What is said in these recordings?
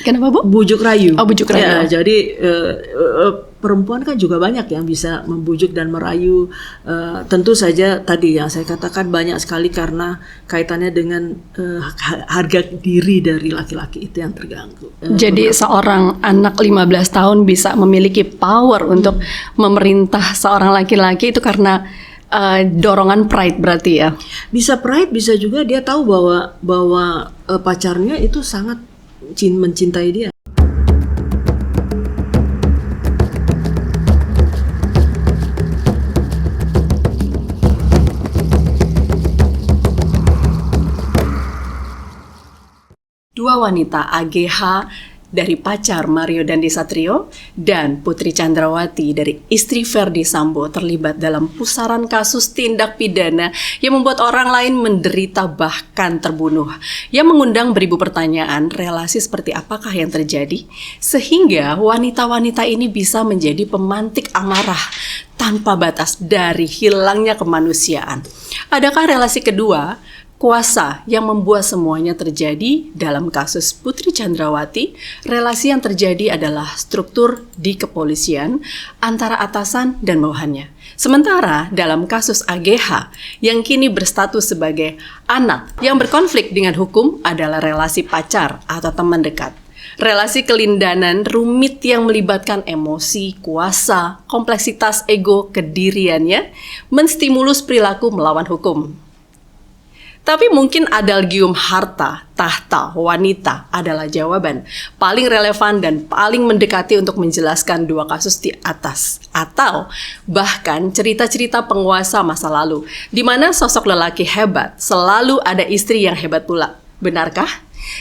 Kenapa, Bu? Bujuk rayu. Oh, bujuk rayu. Ya, jadi perempuan kan juga banyak yang bisa membujuk dan merayu. Tentu saja tadi yang saya katakan banyak sekali karena kaitannya dengan harga diri dari laki-laki itu yang terganggu. Jadi seorang anak 15 tahun bisa memiliki power untuk memerintah seorang laki-laki itu karena dorongan pride berarti ya? Bisa pride, bisa juga dia tahu bahwa pacarnya itu sangat mencintai dia. Dua wanita AGH dari pacar Mario Dandisatrio dan Putri Chandrawati dari istri Verdi Sambo terlibat dalam pusaran kasus tindak pidana yang membuat orang lain menderita bahkan terbunuh. Yang mengundang beribu pertanyaan, relasi seperti apakah yang terjadi sehingga wanita-wanita ini bisa menjadi pemantik amarah tanpa batas dari hilangnya kemanusiaan. Adakah relasi kedua kuasa yang membuat semuanya terjadi? Dalam kasus Putri Chandrawati, relasi yang terjadi adalah struktur di kepolisian antara atasan dan bawahannya. Sementara dalam kasus AGH yang kini berstatus sebagai anak yang berkonflik dengan hukum adalah relasi pacar atau teman dekat. Relasi kelindanan rumit yang melibatkan emosi, kuasa, kompleksitas ego, kediriannya, menstimulus perilaku melawan hukum. Tapi mungkin adalgium harta, tahta, wanita adalah jawaban paling relevan dan paling mendekati untuk menjelaskan dua kasus di atas. Atau bahkan cerita-cerita penguasa masa lalu, di mana sosok lelaki hebat selalu ada istri yang hebat pula. Benarkah?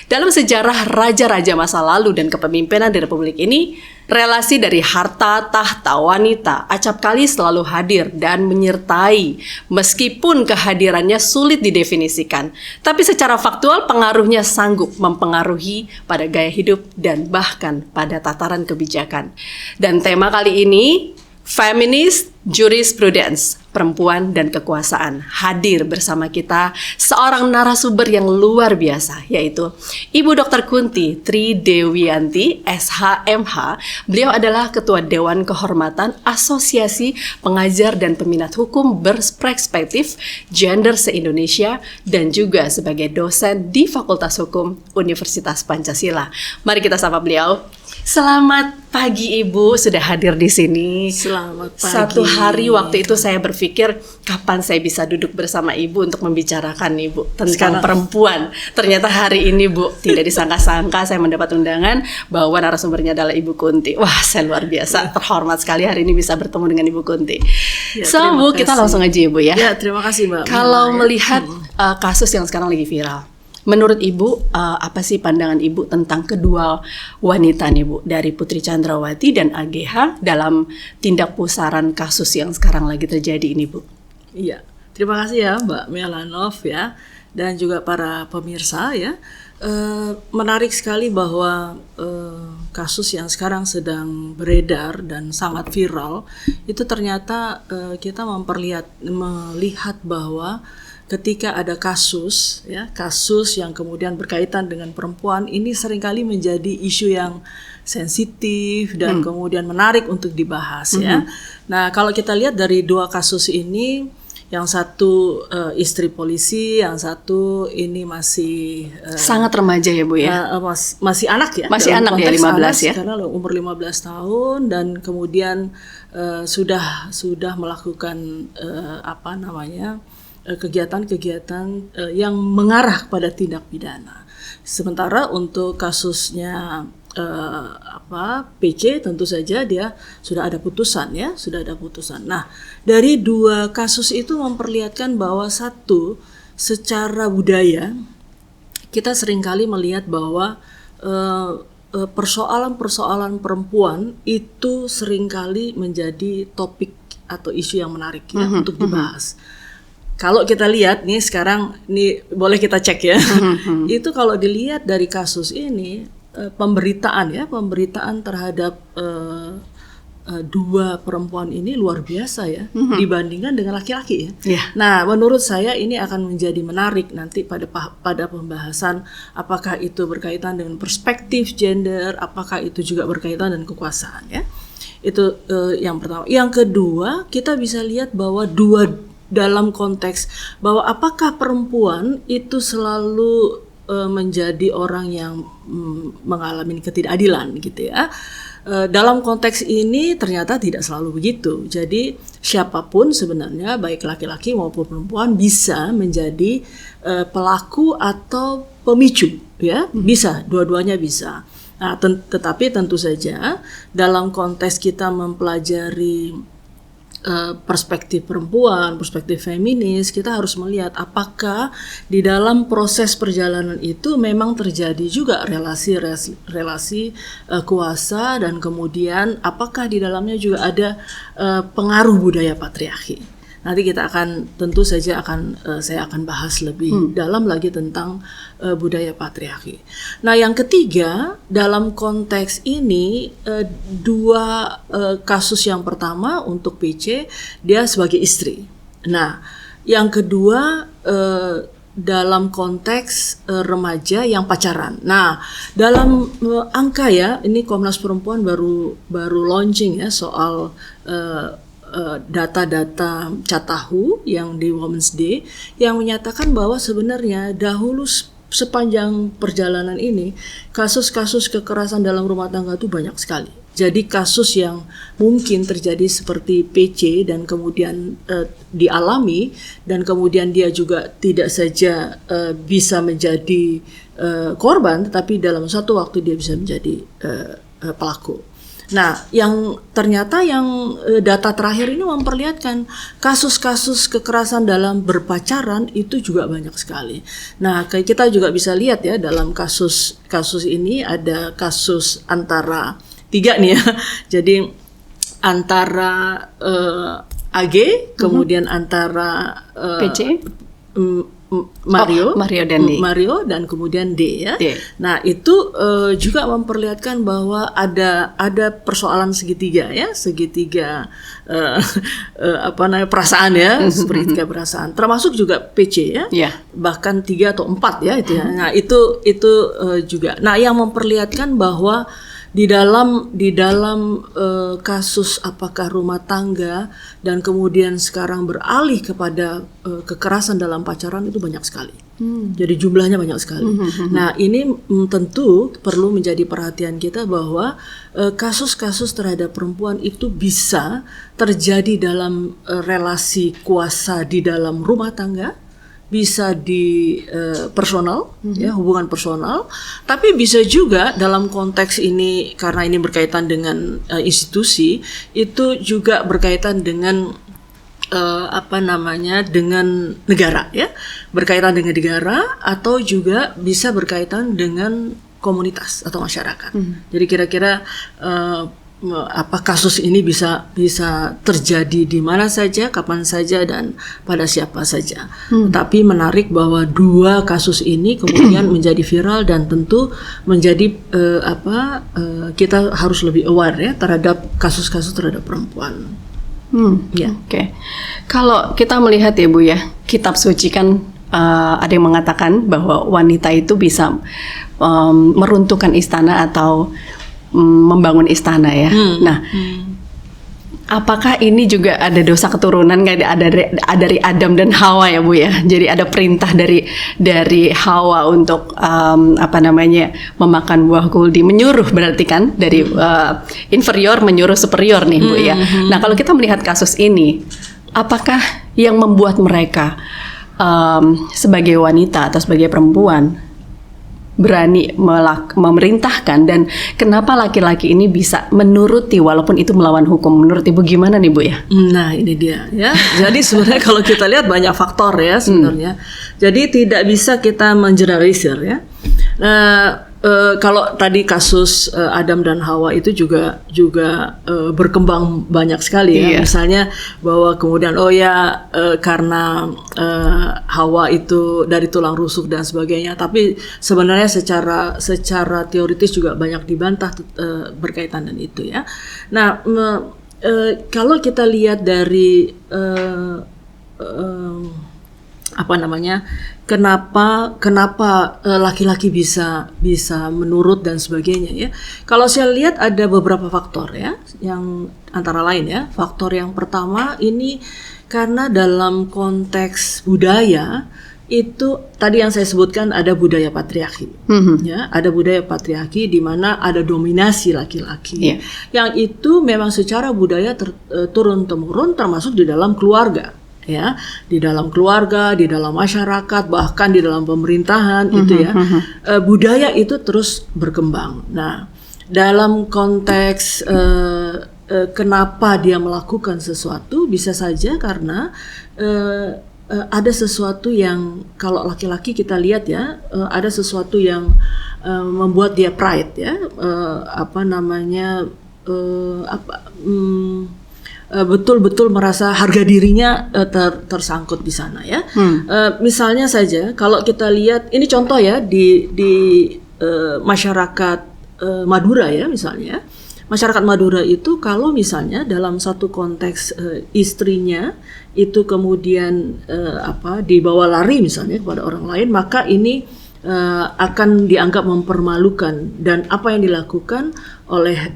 Dalam sejarah raja-raja masa lalu dan kepemimpinan di Republik ini, relasi dari harta, tahta, wanita acap kali selalu hadir dan menyertai, meskipun kehadirannya sulit didefinisikan. Tapi secara faktual pengaruhnya sanggup mempengaruhi pada gaya hidup dan bahkan pada tataran kebijakan. Dan tema kali ini, Feminist Jurisprudence, perempuan dan kekuasaan. Hadir bersama kita seorang narasumber yang luar biasa, yaitu Ibu Dr. Kunti Tridewianti, SHMH. Beliau adalah Ketua Dewan Kehormatan Asosiasi Pengajar dan Peminat Hukum Berperspektif Gender se-Indonesia dan juga sebagai dosen di Fakultas Hukum Universitas Pancasila. Mari kita sapa beliau. Selamat pagi Ibu, sudah hadir di sini. Selamat pagi. Satu hari waktu itu saya berpikir kapan saya bisa duduk bersama Ibu untuk membicarakan Ibu tentang perempuan. Ternyata hari ini Bu, tidak disangka-sangka saya mendapat undangan bahwa narasumbernya adalah Ibu Kunti. Wah, saya luar biasa terhormat sekali hari ini bisa bertemu dengan Ibu Kunti. Ya, Bu, kita langsung aja Ibu ya. Ya, terima kasih Mbak. Kalau melihat kasus yang sekarang lagi viral, menurut Ibu, apa sih pandangan Ibu tentang kedua wanita nih Bu, dari Putri Chandrawati dan AGH dalam tindak pusaran kasus yang sekarang lagi terjadi ini Bu? Iya, terima kasih ya Mbak Melanov ya, dan juga para pemirsa ya. Menarik sekali bahwa kasus yang sekarang sedang beredar dan sangat viral itu ternyata kita melihat bahwa ketika ada kasus yang kemudian berkaitan dengan perempuan, ini seringkali menjadi isu yang sensitif dan kemudian menarik untuk dibahas ya. Nah, kalau kita lihat dari dua kasus ini, yang satu istri polisi, yang satu ini masih sangat remaja ya Bu ya. Masih anak ya. Masih anak ya, 15 anak, ya. Karena umur 15 tahun dan kemudian sudah melakukan kegiatan-kegiatan yang mengarah pada tindak pidana. Sementara untuk kasusnya PC tentu saja dia sudah ada putusan ya, sudah ada putusan. Nah, dari dua kasus itu memperlihatkan bahwa satu, secara budaya kita seringkali melihat bahwa persoalan-persoalan perempuan itu seringkali menjadi topik atau isu yang menarik ya untuk dibahas. Kalau kita lihat nih sekarang, nih boleh kita cek ya, itu kalau dilihat dari kasus ini, pemberitaan terhadap dua perempuan ini luar biasa ya dibandingkan dengan laki-laki ya. Yeah. Nah, menurut saya ini akan menjadi menarik nanti pada pembahasan apakah itu berkaitan dengan perspektif gender, apakah itu juga berkaitan dengan kekuasaan ya. Itu yang pertama. Yang kedua, kita bisa lihat bahwa dalam konteks bahwa apakah perempuan itu selalu menjadi orang yang mengalami ketidakadilan gitu ya. Dalam konteks ini ternyata tidak selalu begitu. Jadi siapapun sebenarnya baik laki-laki maupun perempuan bisa menjadi pelaku atau pemicu ya, bisa, dua-duanya bisa. Nah, tetapi tentu saja dalam konteks kita mempelajari perspektif perempuan, perspektif feminis, kita harus melihat apakah di dalam proses perjalanan itu memang terjadi juga relasi kuasa, dan kemudian apakah di dalamnya juga ada pengaruh budaya patriarki. Nanti kita tentu saja saya akan bahas lebih dalam lagi tentang budaya patriarki. Nah, yang ketiga dalam konteks ini dua kasus. Yang pertama untuk PC, dia sebagai istri. Nah, yang kedua dalam konteks remaja yang pacaran. Nah, dalam angka ya, ini Komnas Perempuan baru launching ya soal data-data Catahu yang di Women's Day yang menyatakan bahwa sebenarnya dahulu sepanjang perjalanan ini kasus-kasus kekerasan dalam rumah tangga itu banyak sekali. Jadi kasus yang mungkin terjadi seperti PC dan kemudian dialami dan kemudian dia juga tidak saja bisa menjadi korban, tetapi dalam satu waktu dia bisa menjadi pelaku. Nah, yang ternyata data terakhir ini memperlihatkan kasus-kasus kekerasan dalam berpacaran itu juga banyak sekali. Nah, kita juga bisa lihat ya dalam kasus ini ada kasus antara 3 nih ya. Jadi antara AG, kemudian antara PC, Mario dan kemudian D ya. D. Nah, itu juga memperlihatkan bahwa ada persoalan segitiga ya, perasaan ya, segitiga perasaan. Termasuk juga PC ya. Yeah. Bahkan 3 atau 4 ya itu ya. Nah, itu juga. Nah, yang memperlihatkan bahwa di dalam kasus apakah rumah tangga dan kemudian sekarang beralih kepada kekerasan dalam pacaran itu banyak sekali. Jadi jumlahnya banyak sekali. Nah, ini tentu perlu menjadi perhatian kita bahwa kasus-kasus terhadap perempuan itu bisa terjadi dalam relasi kuasa di dalam rumah tangga, bisa di personal, ya, hubungan personal, tapi bisa juga dalam konteks ini karena ini berkaitan dengan institusi, itu juga berkaitan dengan dengan negara, ya, berkaitan dengan negara atau juga bisa berkaitan dengan komunitas atau masyarakat. Jadi kira-kira kasus ini bisa terjadi di mana saja, kapan saja, dan pada siapa saja. Tapi menarik bahwa 2 kasus ini kemudian menjadi viral dan tentu menjadi kita harus lebih aware ya terhadap kasus-kasus terhadap perempuan. Ya. Oke. Kalau kita melihat ya Bu ya, kitab suci kan ada yang mengatakan bahwa wanita itu bisa meruntuhkan istana atau membangun istana ya. Nah, apakah ini juga ada dosa keturunan kayak dari Adam dan Hawa ya Bu ya? Jadi ada perintah dari Hawa untuk memakan buah kuldi, menyuruh berarti kan dari inferior menyuruh superior nih Bu ya. Nah, kalau kita melihat kasus ini, apakah yang membuat mereka sebagai wanita atau sebagai perempuan berani memerintahkan, dan kenapa laki-laki ini bisa menuruti walaupun itu melawan hukum? Menurut Ibu gimana nih Bu ya? Nah, ini dia ya. Jadi sebenarnya kalau kita lihat banyak faktor ya sebenarnya. Jadi tidak bisa kita mengeneralisir ya. Kalau tadi kasus Adam dan Hawa itu juga berkembang banyak sekali ya. Misalnya bahwa kemudian karena Hawa itu dari tulang rusuk dan sebagainya, tapi sebenarnya secara teoritis juga banyak dibantah berkaitan dengan itu ya. Nah, kalau kita lihat dari kenapa laki-laki bisa menurut dan sebagainya ya. Kalau saya lihat ada beberapa faktor ya, yang antara lain ya. Faktor yang pertama ini karena dalam konteks budaya itu tadi yang saya sebutkan ada budaya patriarki, ya, ada budaya patriarki di mana ada dominasi laki-laki, yang itu memang secara budaya turun temurun termasuk di dalam keluarga, ya, di dalam keluarga, di dalam masyarakat, bahkan di dalam pemerintahan itu ya, budaya itu terus berkembang. Nah, dalam konteks kenapa dia melakukan sesuatu bisa saja karena ada sesuatu yang kalau laki-laki kita lihat ya, ada sesuatu yang membuat dia pride ya, betul-betul merasa harga dirinya tersangkut di sana ya. Misalnya saja kalau kita lihat ini contoh ya di masyarakat Madura ya misalnya. Masyarakat Madura itu kalau misalnya dalam satu konteks istrinya itu kemudian dibawa lari misalnya kepada orang lain, maka ini akan dianggap mempermalukan, dan apa yang dilakukan oleh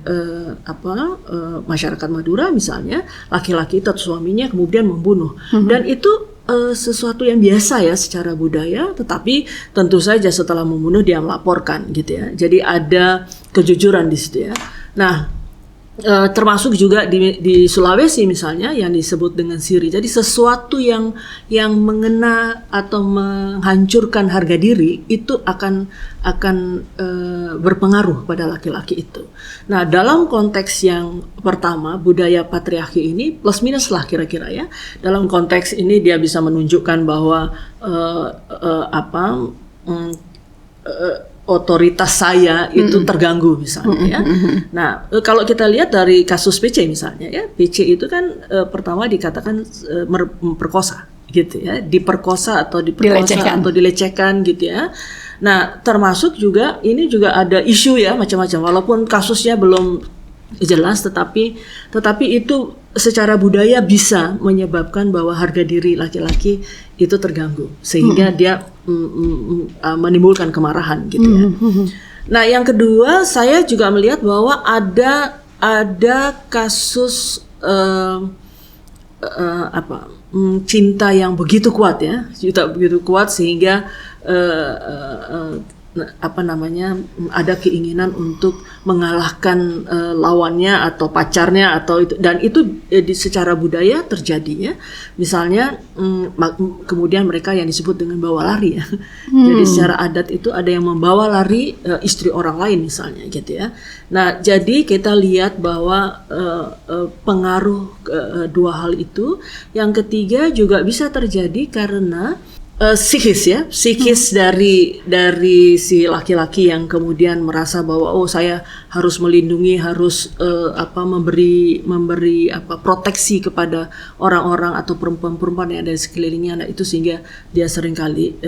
masyarakat Madura misalnya, laki-laki itu suaminya kemudian membunuh, dan itu sesuatu yang biasa ya secara budaya, tetapi tentu saja setelah membunuh dia melaporkan gitu ya. Jadi ada kejujuran di situ ya. Nah, termasuk juga di Sulawesi misalnya yang disebut dengan siri. Jadi sesuatu yang mengena atau menghancurkan harga diri itu akan berpengaruh pada laki-laki itu. Nah, dalam konteks yang pertama budaya patriarki ini plus minus lah kira-kira ya. Dalam konteks ini dia bisa menunjukkan bahwa otoritas saya itu terganggu misalnya ya. Nah, kalau kita lihat dari kasus PC misalnya ya, PC itu kan pertama dikatakan memperkosa gitu ya, diperkosa atau dilecehkan gitu ya. Nah, termasuk juga ini juga ada isu ya macam-macam, walaupun kasusnya belum jelas, tetapi itu secara budaya bisa menyebabkan bahwa harga diri laki-laki itu terganggu sehingga dia menimbulkan kemarahan gitu ya. Nah, yang kedua saya juga melihat bahwa ada kasus cinta yang begitu kuat ya, begitu kuat sehingga ada keinginan untuk mengalahkan lawannya atau pacarnya atau itu, dan itu secara budaya terjadi ya. Misalnya kemudian mereka yang disebut dengan bawa lari ya. Jadi secara adat itu ada yang membawa lari istri orang lain misalnya gitu ya. Nah, jadi kita lihat bahwa pengaruh dua hal itu. Yang ketiga juga bisa terjadi karena psikis dari si laki-laki yang kemudian merasa bahwa saya harus melindungi, harus memberi proteksi kepada orang-orang atau perempuan-perempuan yang ada di sekelilingnya. Nah, itu sehingga dia seringkali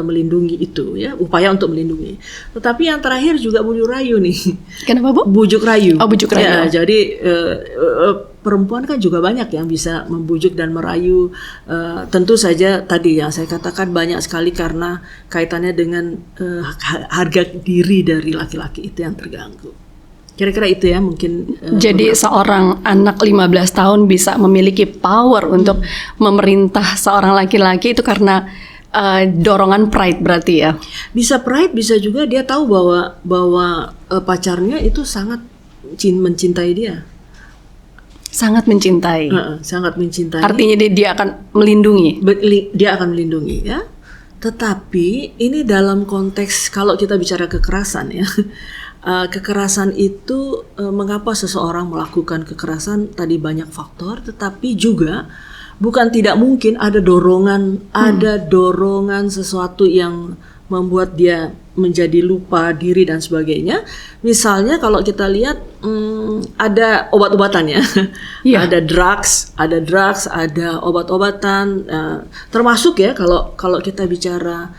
melindungi itu ya, upaya untuk melindungi. Tetapi yang terakhir juga bujuk rayu nih. Kenapa, Bu? Bujuk rayu. Oh, bujuk rayu. Ya, jadi perempuan kan juga banyak yang bisa membujuk dan merayu. Tentu saja tadi yang saya katakan banyak sekali karena kaitannya dengan harga diri dari laki-laki itu yang terganggu. Kira-kira itu ya mungkin. Jadi seorang anak 15 tahun bisa memiliki power untuk memerintah seorang laki-laki itu karena dorongan pride berarti ya? Bisa pride, bisa juga dia tahu bahwa pacarnya itu sangat mencintai dia. Sangat mencintai. Sangat mencintai. Artinya dia akan melindungi. Dia akan melindungi ya. Tetapi ini dalam konteks kalau kita bicara kekerasan ya. Kekerasan itu mengapa seseorang melakukan kekerasan, tadi banyak faktor, tetapi juga bukan tidak mungkin ada dorongan sesuatu yang membuat dia menjadi lupa diri dan sebagainya. Misalnya kalau kita lihat ada obat-obatan ya, ada drugs, ada obat-obatan, termasuk ya kalau kita bicara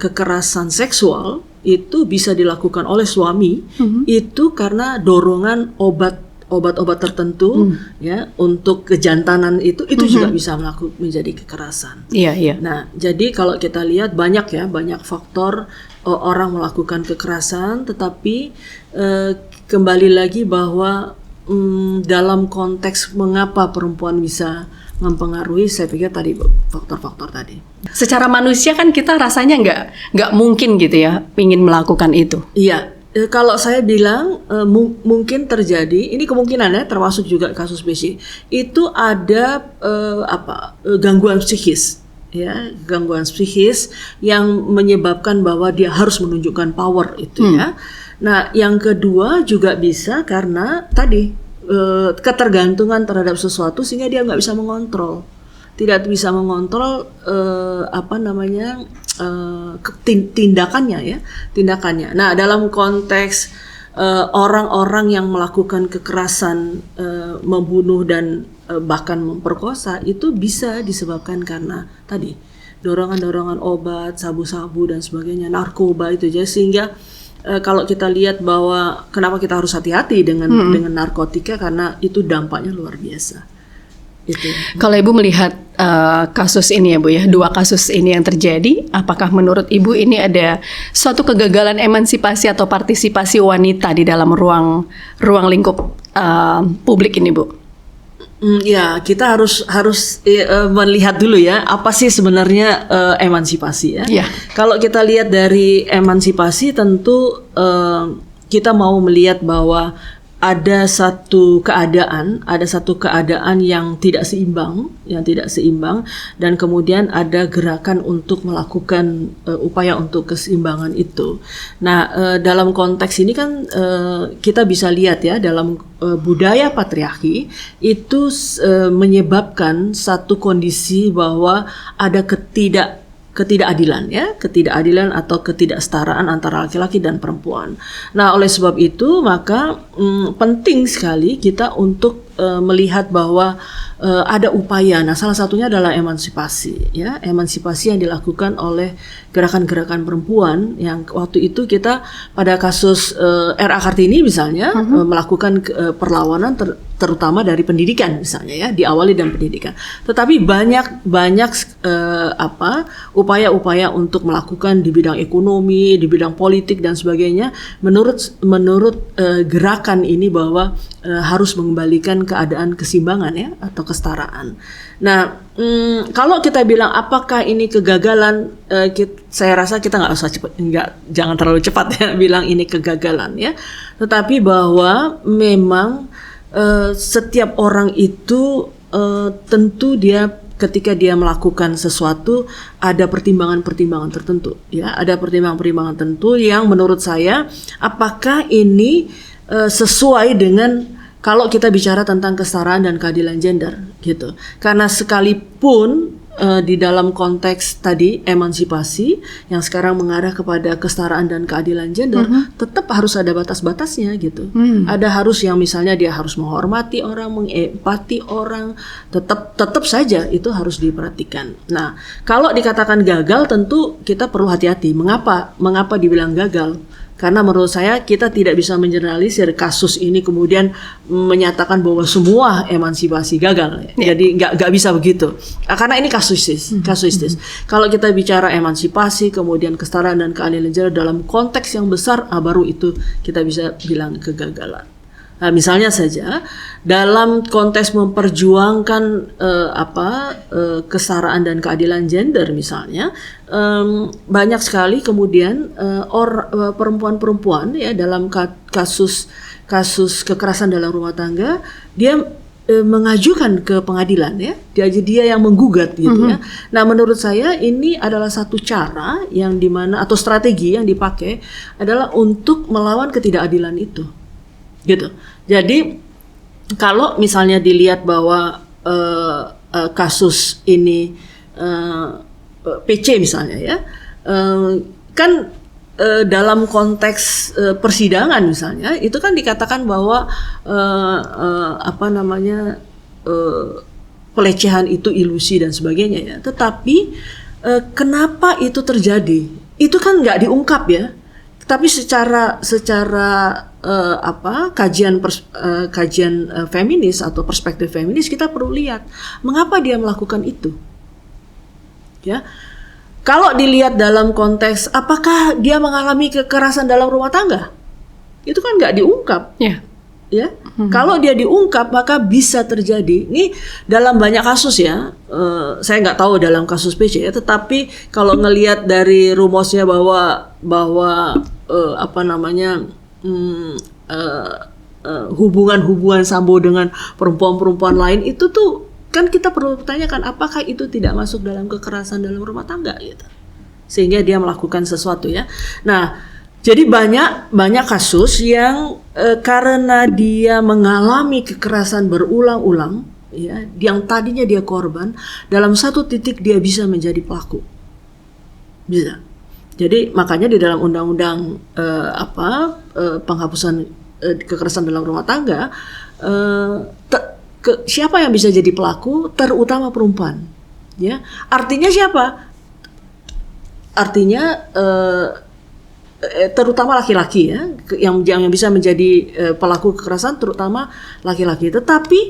kekerasan seksual itu bisa dilakukan oleh suami itu karena dorongan obat obat-obat tertentu ya untuk kejantanan itu juga bisa menjadi kekerasan. Iya. Nah, jadi kalau kita lihat banyak faktor orang melakukan kekerasan, tetapi kembali lagi bahwa dalam konteks mengapa perempuan bisa mempengaruhi, saya pikir tadi faktor-faktor tadi. Secara manusia kan kita rasanya nggak mungkin gitu ya, ingin melakukan itu. Iya. Kalau saya bilang mungkin terjadi, ini kemungkinan ya, termasuk juga kasus BC, itu ada gangguan psikis, ya, gangguan psikis yang menyebabkan bahwa dia harus menunjukkan power itu ya. Nah, yang kedua juga bisa karena tadi ketergantungan terhadap sesuatu sehingga dia nggak bisa mengontrol. Tidak bisa mengontrol tindakannya. Nah, dalam konteks orang-orang yang melakukan kekerasan, membunuh dan bahkan memperkosa, itu bisa disebabkan karena tadi dorongan-dorongan obat, sabu-sabu dan sebagainya, narkoba itu aja, sehingga kalau kita lihat bahwa kenapa kita harus hati-hati dengan narkotika, karena itu dampaknya luar biasa. Itu. Kalau Ibu melihat kasus ini ya Bu ya, 2 kasus ini yang terjadi, apakah menurut Ibu ini ada suatu kegagalan emansipasi atau partisipasi wanita di dalam ruang lingkup publik ini Bu? Ya, kita harus melihat dulu ya, apa sih sebenarnya emansipasi ya. Yeah. Kalau kita lihat dari emansipasi, tentu kita mau melihat bahwa ada satu keadaan yang tidak seimbang, dan kemudian ada gerakan untuk melakukan upaya untuk keseimbangan itu. Nah, dalam konteks ini kan kita bisa lihat ya, dalam budaya patriarki itu menyebabkan satu kondisi bahwa ada ketidakadilan atau ketidaksetaraan antara laki-laki dan perempuan. Nah, oleh sebab itu maka penting sekali kita untuk melihat bahwa ada upaya. Nah, salah satunya adalah emansipasi yang dilakukan oleh gerakan-gerakan perempuan yang waktu itu kita pada kasus R.A. Kartini misalnya melakukan perlawanan terutama dari pendidikan misalnya ya, diawali dari pendidikan. Tetapi banyak upaya-upaya untuk melakukan di bidang ekonomi, di bidang politik dan sebagainya menurut gerakan ini bahwa harus mengembalikan keadaan keseimbangan ya atau kesetaraan. Nah, kalau kita bilang apakah ini kegagalan, saya rasa kita jangan terlalu cepat ya bilang ini kegagalan ya. Tetapi bahwa memang setiap orang itu tentu dia ketika dia melakukan sesuatu ada pertimbangan-pertimbangan tertentu ya, ada pertimbangan-pertimbangan tertentu yang menurut saya apakah ini sesuai dengan kalau kita bicara tentang kesetaraan dan keadilan gender gitu. Karena sekalipun di dalam konteks tadi emansipasi yang sekarang mengarah kepada kesetaraan dan keadilan gender, tetap harus ada batas-batasnya gitu. Ada harus yang misalnya dia harus menghormati orang, mengempati orang, tetap saja itu harus diperhatikan. Nah, kalau dikatakan gagal tentu kita perlu hati-hati. Mengapa dibilang gagal? Karena menurut saya kita tidak bisa mengeneralisir kasus ini kemudian menyatakan bahwa semua emansipasi gagal. Jadi nggak bisa begitu. Karena ini kasuistis. Kalau kita bicara emansipasi kemudian kesetaraan dan keadilan gender dalam konteks yang besar, baru itu kita bisa bilang kegagalan. Nah, misalnya saja dalam konteks memperjuangkan kesetaraan dan keadilan gender misalnya, banyak sekali kemudian perempuan-perempuan ya dalam kasus kekerasan dalam rumah tangga dia mengajukan ke pengadilan ya, dia yang menggugat gitu ya. Nah, menurut saya ini adalah satu cara yang dimana atau strategi yang dipakai adalah untuk melawan ketidakadilan itu. Gitu. Jadi kalau misalnya dilihat bahwa kasus ini PC misalnya ya, kan dalam konteks persidangan misalnya itu kan dikatakan bahwa pelecehan itu ilusi dan sebagainya ya. Tetapi kenapa itu terjadi? Itu kan nggak diungkap ya. Tapi secara kajian feminis atau perspektif feminis, kita perlu lihat mengapa dia melakukan itu. Ya, kalau dilihat dalam konteks apakah dia mengalami kekerasan dalam rumah tangga, itu kan nggak diungkap. Ya, kalau dia diungkap maka bisa terjadi. Ini dalam banyak kasus ya, saya nggak tahu dalam kasus PC ya, tetapi kalau ngelihat dari rumusnya bahwa hubungan sambo dengan perempuan-perempuan lain itu tuh kan kita perlu pertanyakan apakah itu tidak masuk dalam kekerasan dalam rumah tangga gitu, sehingga dia melakukan sesuatu ya. Nah, jadi banyak kasus yang karena dia mengalami kekerasan berulang-ulang, ya, yang tadinya dia korban, dalam satu titik dia bisa menjadi pelaku, bisa. Jadi makanya di dalam undang-undang penghapusan kekerasan dalam rumah tangga, siapa yang bisa jadi pelaku? Terutama perempuan, ya. Artinya siapa? Artinya terutama laki-laki ya, yang bisa menjadi pelaku kekerasan, terutama laki-laki. Tetapi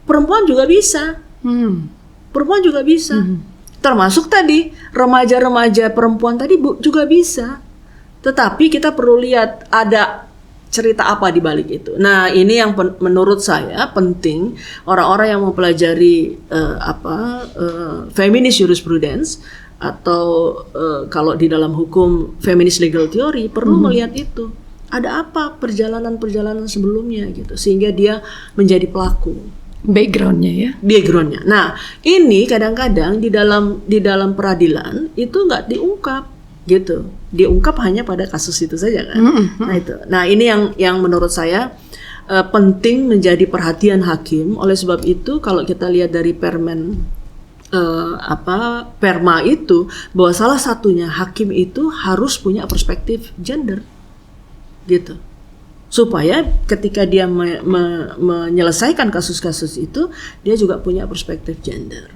perempuan juga bisa, perempuan juga bisa, termasuk tadi remaja-remaja perempuan tadi juga bisa. Tetapi kita perlu lihat ada cerita apa di balik itu. Nah, ini yang menurut saya penting orang-orang yang mempelajari feminist jurisprudence atau kalau di dalam hukum feminist legal theory perlu melihat itu. Ada apa perjalanan-perjalanan sebelumnya gitu sehingga dia menjadi pelaku. Backgroundnya ya. Backgroundnya. Nah, ini kadang-kadang di dalam peradilan itu nggak diungkap gitu. Diungkap hanya pada kasus itu saja kan. Nah itu. Nah, ini yang menurut saya penting menjadi perhatian hakim. Oleh sebab itu kalau kita lihat dari Perma itu bahwa salah satunya hakim itu harus punya perspektif gender gitu, supaya ketika dia menyelesaikan kasus-kasus itu dia juga punya perspektif gender.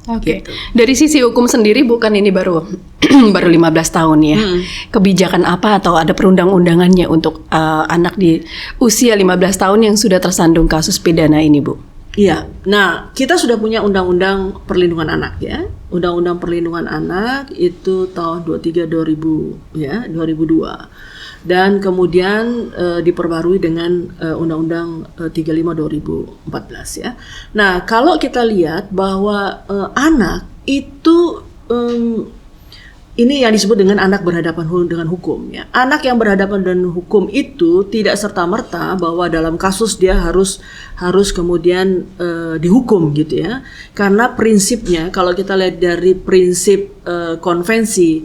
Oke. Gitu. Dari sisi hukum sendiri bukan ini baru 15 tahun ya. Kebijakan apa atau ada perundang-undangannya untuk anak di usia 15 tahun yang sudah tersandung kasus pidana ini, Bu? Iya, nah kita sudah punya Undang-Undang Perlindungan Anak ya, Undang-Undang Perlindungan Anak itu tahun 2002 dan kemudian diperbarui dengan Undang-Undang 35 2014 ya. Nah kalau kita lihat bahwa anak itu ini yang disebut dengan anak berhadapan dengan hukum ya. Anak yang berhadapan dengan hukum itu tidak serta-merta bahwa dalam kasus dia harus kemudian dihukum gitu ya. Karena prinsipnya kalau kita lihat dari prinsip konvensi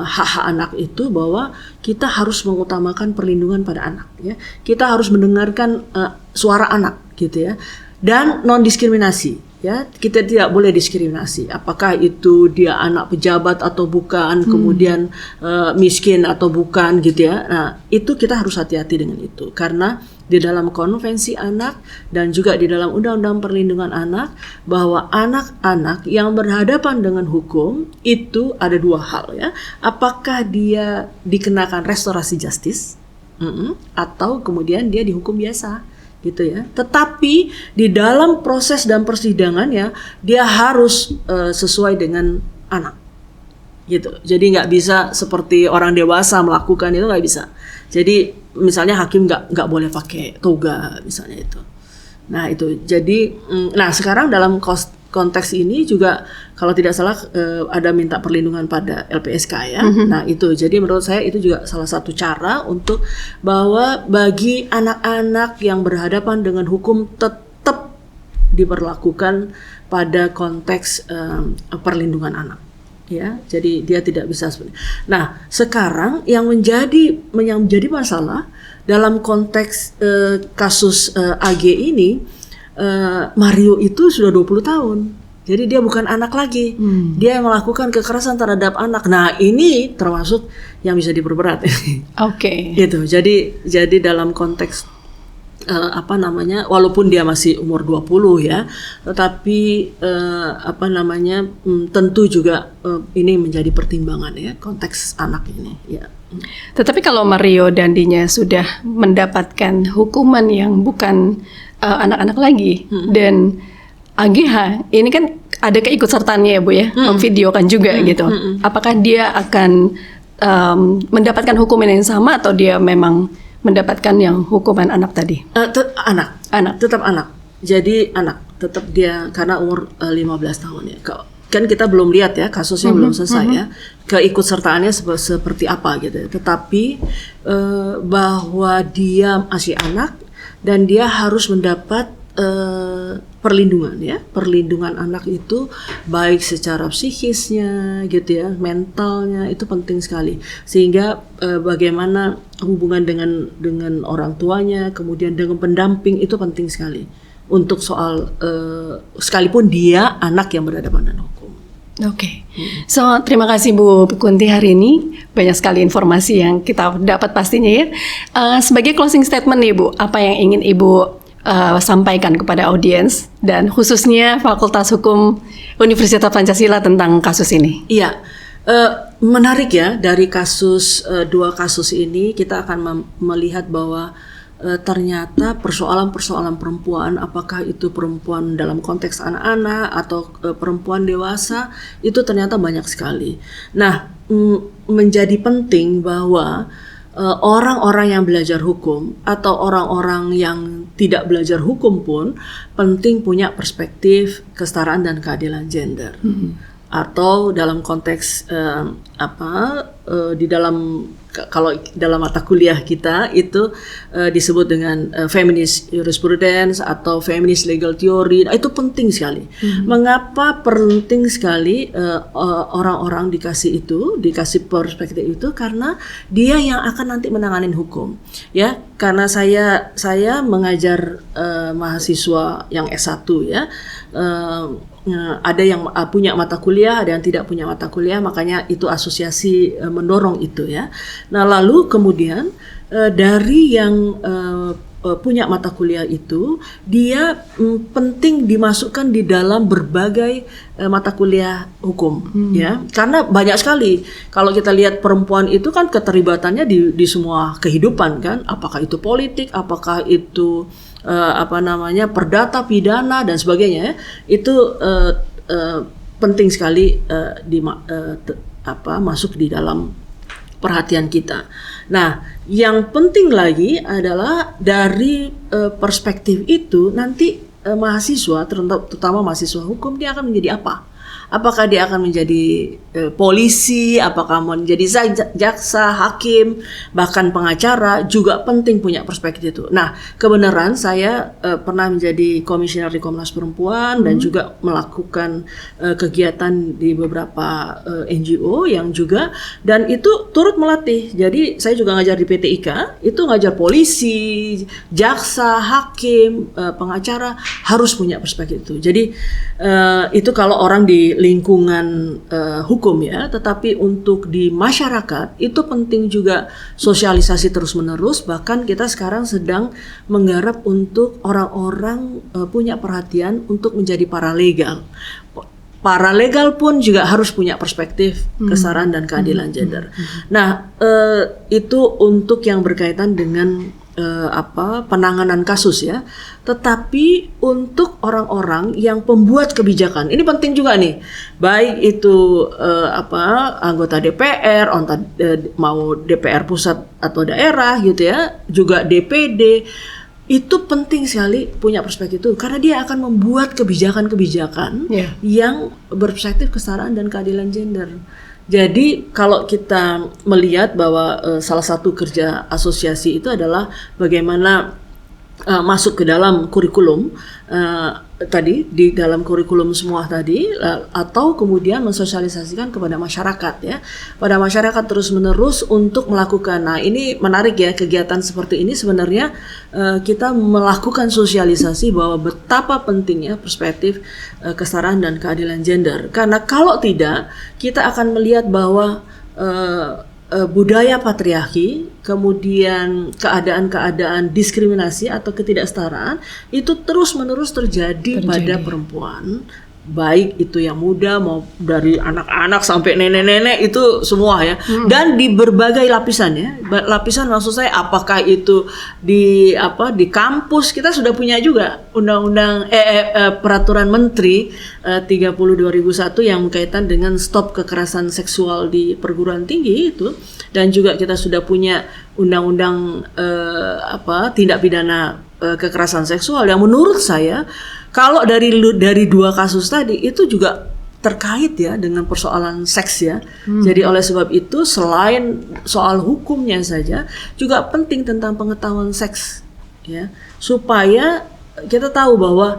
hak-hak anak itu bahwa kita harus mengutamakan perlindungan pada anak ya. Kita harus mendengarkan suara anak gitu ya. Dan non diskriminasi. Ya, kita tidak boleh diskriminasi. Apakah itu dia anak pejabat atau bukan, kemudian miskin atau bukan, gitu ya. Nah, itu kita harus hati-hati dengan itu, karena di dalam konvensi anak dan juga di dalam Undang-Undang Perlindungan Anak bahwa anak-anak yang berhadapan dengan hukum itu ada dua hal ya. Apakah dia dikenakan restorasi justice atau kemudian dia dihukum biasa. Gitu ya. Tetapi di dalam proses dan persidangannya dia harus sesuai dengan anak, gitu. Jadi nggak bisa seperti orang dewasa melakukan itu, nggak bisa. Jadi misalnya hakim nggak boleh pakai toga misalnya itu. Nah itu. Jadi nah sekarang dalam konteks ini juga kalau tidak salah ada minta perlindungan pada LPSK ya. Nah itu jadi menurut saya itu juga salah satu cara untuk bahwa bagi anak-anak yang berhadapan dengan hukum tetap diberlakukan pada konteks perlindungan anak ya. Jadi dia tidak bisa. Nah sekarang yang menjadi masalah dalam konteks kasus AG ini, Mario itu sudah 20 tahun. Jadi dia bukan anak lagi. Dia melakukan kekerasan terhadap anak. Nah, ini termasuk yang bisa diperberat. Oke. Gitu. Jadi dalam konteks walaupun dia masih umur 20 ya, tetapi tentu juga ini menjadi pertimbangan ya, konteks anak ini ya. Tetapi kalau Mario Dandinya sudah mendapatkan hukuman yang bukan anak-anak lagi, dan AGH ini kan ada keikutsertaannya ya Bu ya, memvideokan juga gitu. Apakah dia akan mendapatkan hukuman yang sama atau dia memang mendapatkan yang hukuman anak tadi? Tetap anak. Jadi anak, tetap dia karena umur 15 tahun ya. Kan kita belum lihat ya, kasusnya belum selesai ya. Keikutsertaannya seperti apa gitu ya. Tetapi bahwa dia masih anak dan dia harus mendapat perlindungan ya, perlindungan anak itu baik secara psikisnya gitu ya, mentalnya itu penting sekali, sehingga bagaimana hubungan dengan orang tuanya, kemudian dengan pendamping itu penting sekali untuk soal sekalipun dia anak yang berhadapan dengan hukum. Oke. So terima kasih Bu Kunti hari ini, banyak sekali informasi yang kita dapat pastinya ya. Sebagai closing statement nih Bu, apa yang ingin Ibu sampaikan kepada audiens dan khususnya Fakultas Hukum Universitas Pancasila tentang kasus ini? Iya, menarik ya, dari dua kasus ini kita akan melihat bahwa ternyata persoalan-persoalan perempuan, apakah itu perempuan dalam konteks anak-anak atau perempuan dewasa, itu ternyata banyak sekali. Nah, menjadi penting bahwa orang-orang yang belajar hukum atau orang-orang yang tidak belajar hukum pun penting punya perspektif kesetaraan dan keadilan gender. Atau dalam konteks di dalam, kalau dalam mata kuliah kita itu disebut dengan feminist jurisprudence atau feminist legal theory. Itu penting sekali. Mengapa penting sekali orang-orang dikasih perspektif itu? Karena dia yang akan nanti menanganin hukum ya. Karena saya mengajar mahasiswa yang S1 ya. Ada yang punya mata kuliah, ada yang tidak punya mata kuliah, makanya itu asosiasi mendorong itu ya. Nah, lalu kemudian dari yang punya mata kuliah itu, dia penting dimasukkan di dalam berbagai mata kuliah hukum ya. Karena banyak sekali kalau kita lihat perempuan itu kan keterlibatannya di semua kehidupan kan, apakah itu politik, apakah itu perdata, pidana dan sebagainya, itu penting sekali masuk di dalam perhatian kita. Nah, yang penting lagi adalah dari perspektif itu nanti mahasiswa, terutama mahasiswa hukum, dia akan menjadi apa? Apakah dia akan menjadi polisi, apakah mau menjadi jaksa, hakim, bahkan pengacara, juga penting punya perspektif itu. Nah, kebenaran saya pernah menjadi komisioner di Komnas Perempuan dan juga melakukan kegiatan di beberapa NGO yang juga, dan itu turut melatih. Jadi saya juga ngajar di PT IKA, itu ngajar polisi, jaksa, hakim, pengacara harus punya perspektif itu. Jadi itu kalau orang di lingkungan hukum ya, tetapi untuk di masyarakat itu penting juga sosialisasi terus-menerus. Bahkan kita sekarang sedang menggarap untuk orang-orang punya perhatian untuk menjadi paralegal. Paralegal pun juga harus punya perspektif kesetaraan dan keadilan gender. Nah, itu untuk yang berkaitan dengan penanganan kasus ya. Tetapi untuk orang-orang yang pembuat kebijakan, ini penting juga nih, baik itu anggota DPR, mau DPR pusat atau daerah gitu ya, juga DPD, itu penting sekali punya perspektif itu, karena dia akan membuat kebijakan-kebijakan yang berperspektif kesetaraan dan keadilan gender. Jadi kalau kita melihat bahwa salah satu kerja asosiasi itu adalah bagaimana masuk ke dalam kurikulum tadi, di dalam kurikulum semua tadi, atau kemudian mensosialisasikan kepada masyarakat ya, pada masyarakat terus-menerus untuk melakukan. Nah, ini menarik ya, kegiatan seperti ini sebenarnya kita melakukan sosialisasi bahwa betapa pentingnya perspektif kesetaraan dan keadilan gender. Karena kalau tidak, kita akan melihat bahwa budaya patriarki, kemudian keadaan-keadaan diskriminasi atau ketidaksetaraan itu terus-menerus terjadi pada perempuan, baik itu yang muda mau dari anak-anak sampai nenek-nenek itu semua ya, dan di berbagai lapisan ya. Lapisan maksud saya apakah itu di kampus, kita sudah punya juga undang-undang peraturan menteri 30 2001 yang berkaitan dengan stop kekerasan seksual di perguruan tinggi itu, dan juga kita sudah punya undang-undang tindak pidana kekerasan seksual yang menurut saya kalau dari dua kasus tadi itu juga terkait ya dengan persoalan seks ya. Jadi oleh sebab itu selain soal hukumnya saja juga penting tentang pengetahuan seks ya, supaya kita tahu bahwa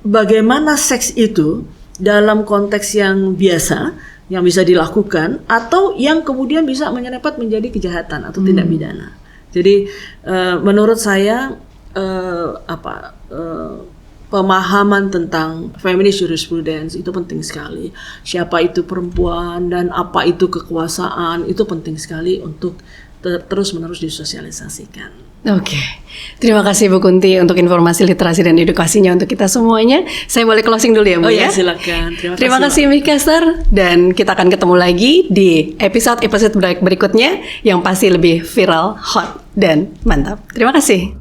bagaimana seks itu dalam konteks yang biasa yang bisa dilakukan atau yang kemudian bisa menyerempet menjadi kejahatan atau tindak pidana. Jadi menurut saya pemahaman tentang feminist jurisprudence itu penting sekali. Siapa itu perempuan dan apa itu kekuasaan itu penting sekali untuk terus-menerus disosialisasikan. Oke, terima kasih Bu Kunti untuk informasi literasi dan edukasinya untuk kita semuanya. Saya boleh closing dulu ya Bu ya? Silakan. Terima kasih Mikester, dan kita akan ketemu lagi di episode berikutnya yang pasti lebih viral, hot, dan mantap. Terima kasih.